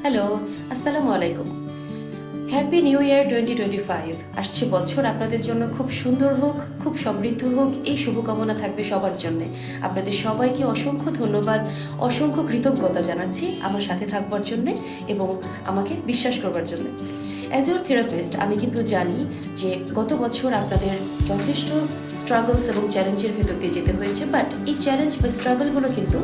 Hello, আসসালামু আলাইকুম। Happy new year 2025। আসছে বছর আপনাদের জন্য খুব সুন্দর হোক, খুব সমৃদ্ধ হোক, এই শুভকামনা থাকবে সবার জন্য। আপনাদের সবাইকে অসংখ্য ধন্যবাদ, অসংখ্য কৃতজ্ঞতা জানাচ্ছি আমার সাথে থাকবার জন্যে এবং আমাকে বিশ্বাস করবার জন্য। অ্যাজ ইউর থেরাপিস্ট আমি কিন্তু জানি যে গত বছর আপনাদের যথেষ্ট স্ট্রাগলস এবং চ্যালেঞ্জের ভেতর দিয়ে যেতে হয়েছে, বাট এই চ্যালেঞ্জ বা স্ট্রাগলগুলো কিন্তু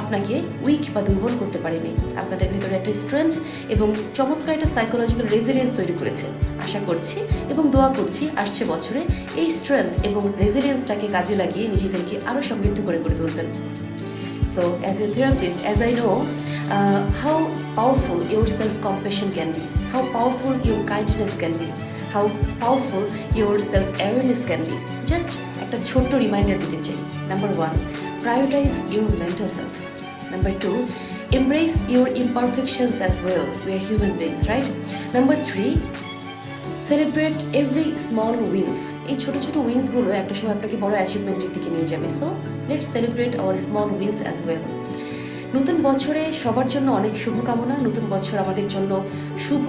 আপনাকে উইক বা দুর্বল করতে পারেনি। আপনাদের ভেতরে একটা স্ট্রেংথ এবং চমৎকার একটা সাইকোলজিক্যাল রেজিলিয়েন্স তৈরি করেছে। আশা করছি এবং দোয়া করছি আসছে বছরে এই স্ট্রেংথ এবং রেজিলিয়েন্সটাকে কাজে লাগিয়ে নিজেদেরকে আরও সমৃদ্ধ করে তুলবেন। So, as your therapist, as I know how powerful your self-compassion can be, how powerful your kindness can be, how powerful your self-awareness can be. Just একটা ছোট্ট রিমাইন্ডার দিতে চাই। Number 1, prioritize your mental health. Number 2, embrace your imperfections as well. We are human beings, right? Number 3, celebrate every small wins. এই ছোটো ছোটো উইন্সগুলো একটা সময় আপনাকে বড় অ্যাচিভমেন্টের দিকে নিয়ে যাবে। So let's celebrate our small wins as well. নতুন বছরে সবার জন্য অনেক শুভকামনা। নতুন বছর আমাদের জন্য শুভ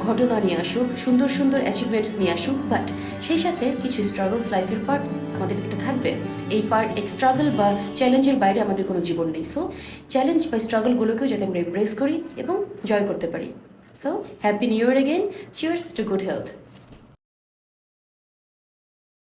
ঘটনা নিয়ে আসুক, সুন্দর সুন্দর অ্যাচিভমেন্টস নিয়ে আসুক, বাট সেই সাথে কিছু স্ট্রাগলস লাইফের পার্ট আমাদের এটা থাকবে। এই স্ট্রাগল বা চ্যালেঞ্জের বাইরে আমাদের কোনো জীবন নেই। সো চ্যালেঞ্জ বা স্ট্রাগলগুলোকেও যাতে আমরা এমব্রেস করি এবং জয় করতে পারি। So, Happy New Year again. Cheers to good health.